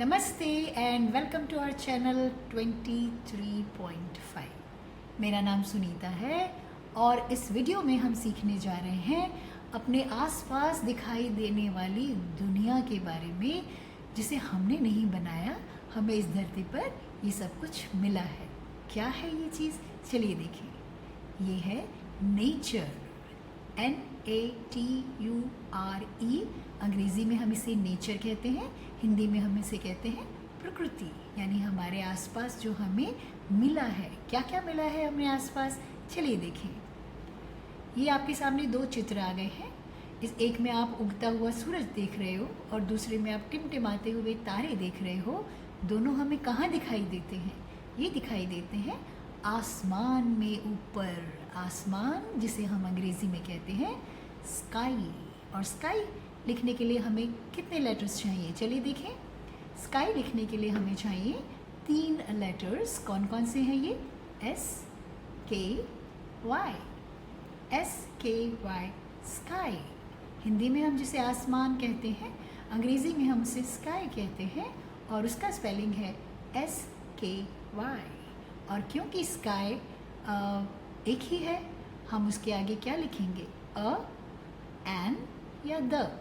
नमस्ते and welcome to our channel 23.5। मेरा नाम सुनीता है और इस वीडियो में हम सीखने जा रहे हैं अपने आसपास दिखाई देने वाली दुनिया के बारे में, जिसे हमने नहीं बनाया, हमें इस धरती पर ये सब कुछ मिला है। क्या है ये चीज़? चलिए देखें। ये है नेचर, NATURE। अंग्रेज़ी में हम इसे नेचर कहते हैं, हिंदी में हम इसे कहते हैं प्रकृति, यानी हमारे आसपास जो हमें मिला है। क्या क्या मिला है हमें आसपास? चलिए देखें। ये आपके सामने दो चित्र आ गए हैं। इस एक में आप उगता हुआ सूरज देख रहे हो और दूसरे में आप टिमटिमाते हुए तारे देख रहे हो। दोनों हमें कहाँ दिखाई देते हैं? ये दिखाई देते हैं आसमान में ऊपर। आसमान जिसे हम अंग्रेज़ी में कहते हैं स्काई। और स्काई लिखने के लिए हमें कितने लेटर्स चाहिए? चलिए देखें। स्काई लिखने के लिए हमें चाहिए 3 लेटर्स। कौन कौन से हैं ये? SKY। SKY sky. हिंदी में हम जिसे आसमान कहते हैं, अंग्रेज़ी में हम उसे स्काई कहते हैं और उसका स्पेलिंग है SKY। और क्योंकि स्काई एक ही है, हम उसके आगे क्या लिखेंगे? अ, एन या द?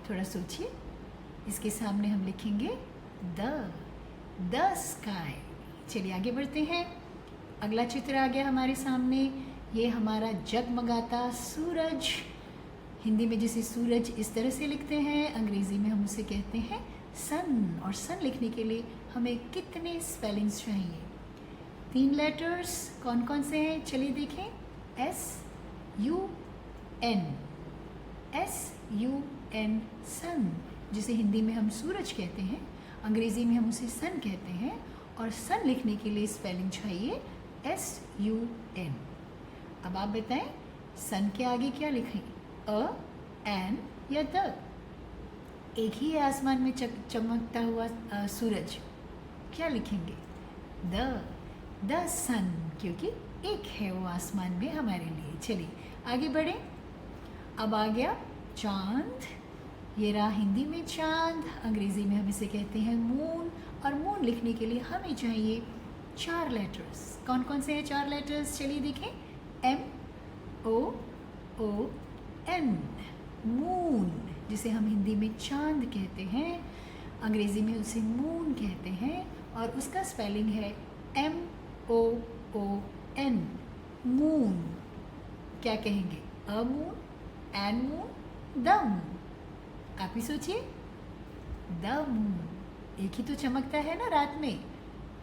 थोड़ा सोचिए। इसके सामने हम लिखेंगे द स्काई। चलिए आगे बढ़ते हैं। अगला चित्र आ गया हमारे सामने। ये हमारा जगमगाता सूरज। हिंदी में जिसे सूरज इस तरह से लिखते हैं, अंग्रेज़ी में हम उसे कहते हैं सन। और सन लिखने के लिए हमें कितने स्पेलिंग्स चाहिए? 3 लेटर्स। कौन कौन से हैं? चलिए देखें। SUN। SUN सन, जिसे हिंदी में हम सूरज कहते हैं, अंग्रेज़ी में हम उसे सन कहते हैं। और सन लिखने के लिए स्पेलिंग चाहिए SUN। अब आप बताएं, सन के आगे क्या लिखें? अ, एन या द? एक ही है आसमान में चमकता हुआ सूरज। क्या लिखेंगे? द सन, क्योंकि एक है वो आसमान में हमारे लिए। चलिए आगे बढ़ें। अब आ गया चांद। ये रहा हिंदी में चांद, अंग्रेज़ी में हम इसे कहते हैं मून। और मून लिखने के लिए हमें चाहिए 4 लेटर्स। कौन कौन से हैं 4 लेटर्स? चलिए देखें। MOON। मून, जिसे हम हिंदी में चांद कहते हैं, अंग्रेज़ी में उसे मून कहते हैं और उसका स्पेलिंग है MOON। मून। क्या कहेंगे? A moon, an moon, the moon? आप ही सोचिए। द मून, एक ही तो चमकता है ना रात में,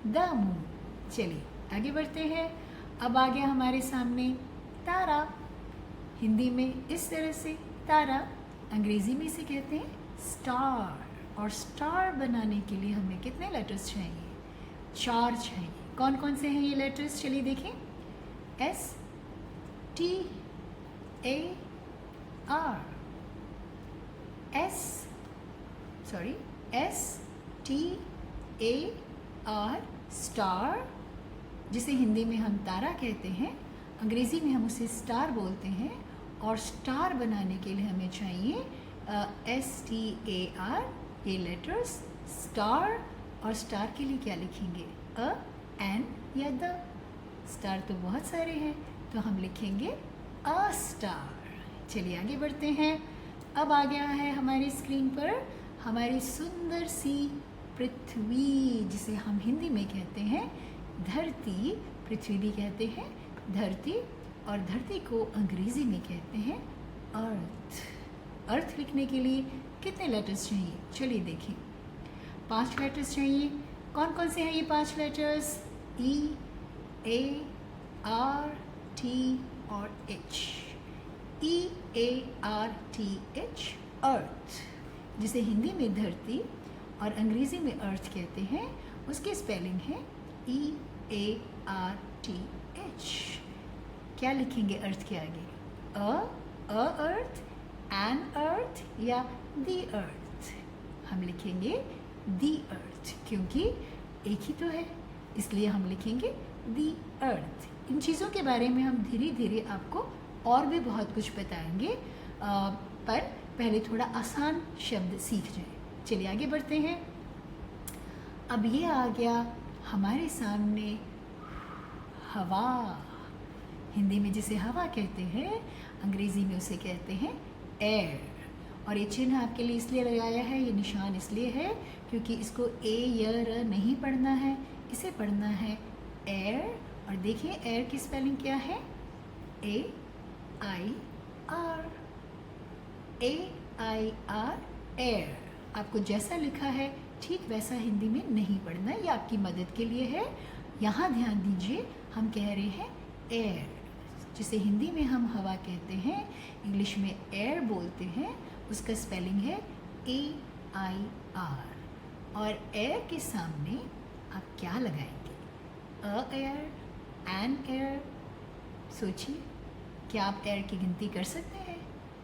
द मून। चलिए आगे बढ़ते हैं। अब आ गया हमारे सामने तारा। हिंदी में इस तरह से तारा, अंग्रेज़ी में इसे कहते हैं स्टार। और स्टार बनाने के लिए हमें कितने लेटर्स चाहिए? 4 चाहिए। कौन कौन से हैं ये लेटर्स? चलिए देखें। STAR। STAR स्टार, जिसे हिंदी में हम तारा कहते हैं, अंग्रेज़ी में हम उसे स्टार बोलते हैं। और स्टार बनाने के लिए हमें चाहिए STAR ये लेटर्स, स्टार। और स्टार के लिए क्या लिखेंगे? अ, एन या द? स्टार तो बहुत सारे हैं, तो हम लिखेंगे अ स्टार। चलिए आगे बढ़ते हैं। अब आ गया है हमारी स्क्रीन पर हमारी सुंदर सी पृथ्वी, जिसे हम हिंदी में कहते हैं धरती। पृथ्वी भी कहते हैं धरती, और धरती को अंग्रेज़ी में कहते हैं अर्थ। अर्थ लिखने के लिए कितने लेटर्स चाहिए? चलिए देखें। 5 लेटर्स चाहिए। कौन कौन से हैं ये 5 लेटर्स? EART और H। EARTH अर्थ, जिसे हिंदी में धरती और अंग्रेज़ी में अर्थ कहते हैं, उसकी स्पेलिंग है EARTH। क्या लिखेंगे अर्थ के आगे? अ अर्थ, एन अर्थ या दी अर्थ? हम लिखेंगे दी अर्थ, क्योंकि एक ही तो है, इसलिए हम लिखेंगे दी अर्थ। इन चीज़ों के बारे में हम धीरे धीरे आपको और भी बहुत कुछ बताएंगे, पर पहले थोड़ा आसान शब्द सीख जाएं। चलिए आगे बढ़ते हैं। अब ये आ गया हमारे सामने हवा। हिंदी में जिसे हवा कहते हैं, अंग्रेज़ी में उसे कहते हैं एयर। और ये चिन्ह आपके लिए इसलिए लगाया है, ये निशान इसलिए है क्योंकि इसको ए य र नहीं पढ़ना है, इसे पढ़ना है एयर। और देखिए एयर की स्पेलिंग क्या है, AIR, AIR, एयर। आपको जैसा लिखा है ठीक वैसा हिंदी में नहीं पढ़ना, ये आपकी मदद के लिए है। यहाँ ध्यान दीजिए, हम कह रहे हैं एयर, जिसे हिंदी में हम हवा कहते हैं, इंग्लिश में एयर बोलते हैं, उसका स्पेलिंग है AIR। और एयर के सामने आप क्या लगाएंगे, अ एयर, एन एयर। सोचिए, क्या आप एयर की गिनती कर सकते हैं?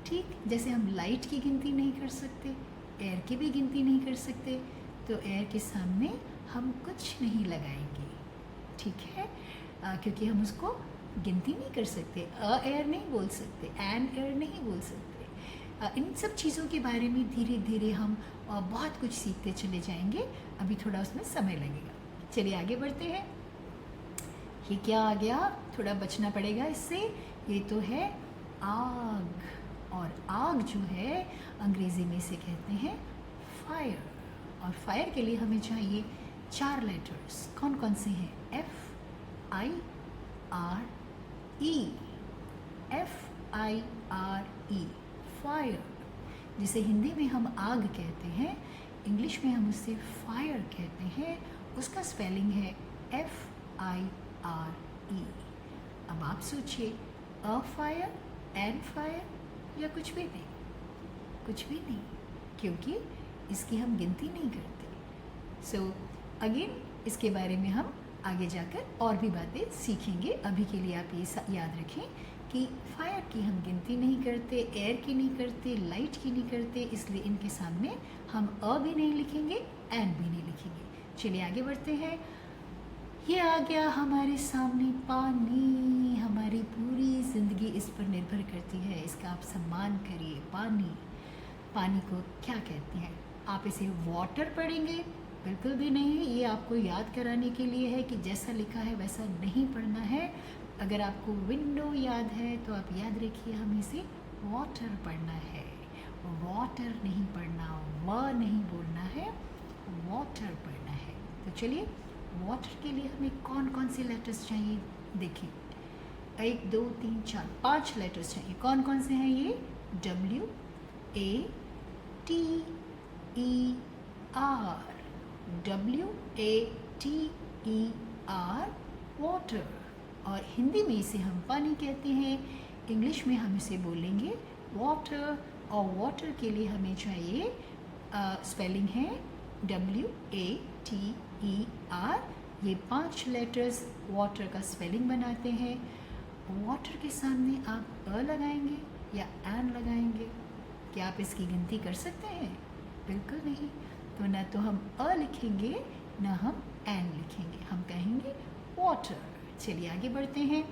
ठीक जैसे हम लाइट की गिनती नहीं कर सकते, एयर की भी गिनती नहीं कर सकते, तो एयर के सामने हम कुछ नहीं लगाएंगे, ठीक है, क्योंकि हम उसको गिनती नहीं कर सकते। अ एयर नहीं बोल सकते, एन एयर नहीं बोल सकते। इन सब चीज़ों के बारे में धीरे धीरे हम बहुत कुछ सीखते चले जाएंगे, अभी थोड़ा उसमें समय लगेगा। चलिए आगे बढ़ते हैं। ये क्या आ गया, थोड़ा बचना पड़ेगा इससे। ये तो है आग, और आग जो है अंग्रेज़ी में इसे कहते हैं फायर। और फायर के लिए हमें चाहिए 4 लेटर्स। कौन कौन से हैं? FIRE, FIRE, fire. जिसे हिंदी में हम आग कहते हैं, इंग्लिश में हम उसे फायर कहते हैं, उसका स्पेलिंग है FIRE। अब आप सोचिए, अ फायर, एन फायर, या कुछ भी नहीं, कुछ भी नहीं, क्योंकि इसकी हम गिनती नहीं करते। सो अगेन इसके बारे में हम आगे जाकर और भी बातें सीखेंगे। अभी के लिए आप ये याद रखें कि फायर की हम गिनती नहीं करते, एयर की नहीं करते, लाइट की नहीं करते, इसलिए इनके सामने हम अ भी नहीं लिखेंगे, एन भी नहीं लिखेंगे। चलिए आगे बढ़ते हैं। ये आ गया हमारे सामने पानी। हमारी पूरी ज़िंदगी इस पर निर्भर करती है, इसका आप सम्मान करिए। पानी, पानी को क्या कहते हैं? आप इसे वाटर पढ़ेंगे? बिल्कुल भी नहीं, ये आपको याद कराने के लिए है कि जैसा लिखा है वैसा नहीं पढ़ना है। अगर आपको विंडो याद है तो आप याद रखिए हमें इसे वाटर पढ़ना है, वाटर नहीं पढ़ना, व नहीं बोलना है, वाटर पढ़ना है। तो चलिए, वाटर के लिए हमें कौन कौन से लेटर्स चाहिए देखिए। 1 2 3 4 5 लेटर्स चाहिए। कौन कौन से हैं ये? WATER, WATER, water. और हिंदी में इसे हम पानी कहते हैं, इंग्लिश में हम इसे बोलेंगे वाटर। और वाटर के लिए हमें चाहिए स्पेलिंग है WATER। ये 5 लेटर्स वाटर का स्पेलिंग बनाते हैं। वाटर के सामने आप अ लगाएंगे या एन लगाएंगे? क्या आप इसकी गिनती कर सकते हैं? बिल्कुल नहीं। तो ना तो हम अ लिखेंगे ना हम एन लिखेंगे, हम कहेंगे वाटर। चलिए आगे बढ़ते हैं।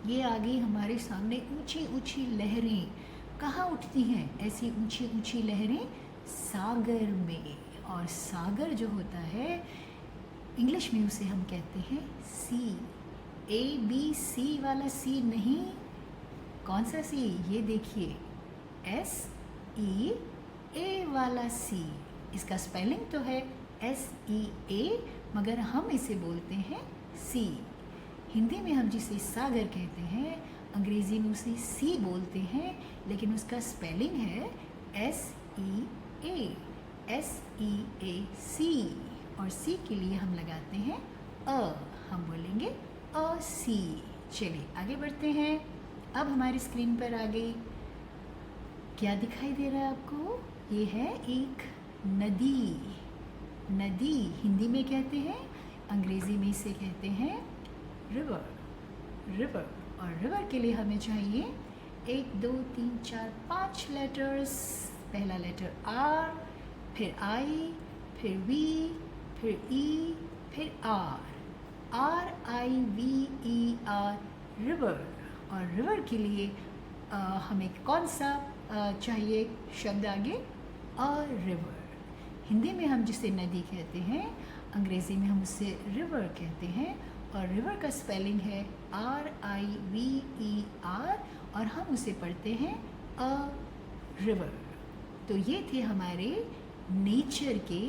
ये आ गई हमारे सामने ऊंची ऊंची लहरें। कहाँ उठती हैं ऐसी ऊंची ऊंची लहरें? सागर में। और सागर जो होता है, इंग्लिश में उसे हम कहते हैं सी। ABC वाला सी नहीं, कौन सा सी? ये देखिए, SEA वाला सी। इसका स्पेलिंग तो है SEA, मगर हम इसे बोलते हैं सी। हिंदी में हम जिसे सागर कहते हैं, अंग्रेज़ी में उसे सी बोलते हैं, लेकिन उसका स्पेलिंग है SEA। और सी के लिए हम लगाते हैं अ, हम बोलेंगे अ सी। चलिए आगे बढ़ते हैं। अब हमारी स्क्रीन पर आ गई, क्या दिखाई दे रहा है आपको? ये है एक नदी। नदी हिंदी में कहते हैं, अंग्रेज़ी में इसे कहते हैं रिवर। रिवर। और रिवर के लिए हमें चाहिए 1 2 3 4 5 लेटर्स। पहला लेटर R, फिर I, फिर V, फिर E, फिर R। RIVER, river. और रिवर के लिए हमें कौन सा चाहिए शब्द आगे? A river. हिंदी में हम जिसे नदी कहते हैं, अंग्रेज़ी में हम उसे रिवर कहते हैं, और रिवर का स्पेलिंग है RIVER, और हम उसे पढ़ते हैं अ रिवर। तो ये थे हमारे नेचर के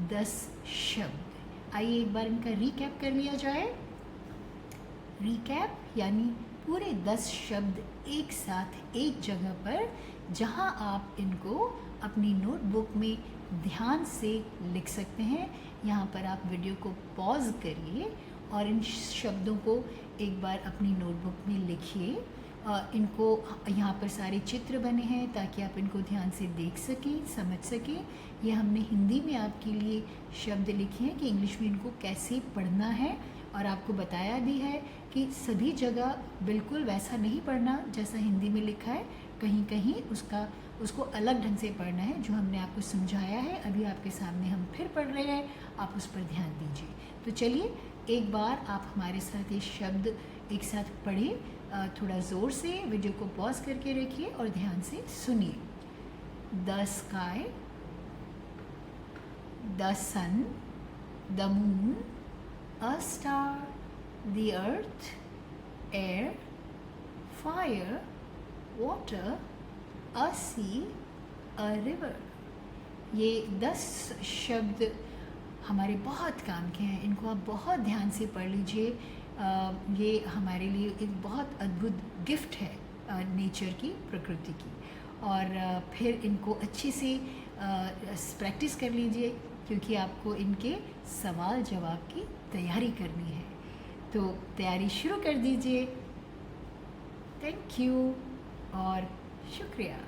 10 शब्द। आइए एक बार इनका रीकैप कर लिया जाए। रीकैप यानी पूरे 10 शब्द एक साथ एक जगह पर, जहां आप इनको अपनी नोटबुक में ध्यान से लिख सकते हैं। यहाँ पर आप वीडियो को पॉज करिए और इन शब्दों को एक बार अपनी नोटबुक में लिखिए। इनको यहाँ पर सारे चित्र बने हैं ताकि आप इनको ध्यान से देख सकें, समझ सकें। ये हमने हिंदी में आपके लिए शब्द लिखे हैं कि इंग्लिश में इनको कैसे पढ़ना है, और आपको बताया भी है कि सभी जगह बिल्कुल वैसा नहीं पढ़ना जैसा हिंदी में लिखा है। कहीं कहीं उसको अलग ढंग से पढ़ना है, जो हमने आपको समझाया है। अभी आपके सामने हम फिर पढ़ रहे हैं, आप उस पर ध्यान दीजिए। तो चलिए एक बार आप हमारे साथ ये शब्द एक साथ पढ़ें। थोड़ा ज़ोर से वीडियो को पॉज करके रखिए और ध्यान से सुनिए। The sky, the sun, the moon, a star, the earth, air, fire, water, a sea, a river. ये 10 शब्द हमारे बहुत काम के हैं। इनको आप बहुत ध्यान से पढ़ लीजिए। ये हमारे लिए एक बहुत अद्भुत गिफ्ट है नेचर की, प्रकृति की। और फिर इनको अच्छे से प्रैक्टिस कर लीजिए, क्योंकि आपको इनके सवाल जवाब की तैयारी करनी है। तो तैयारी शुरू कर दीजिए। थैंक यू और शुक्रिया।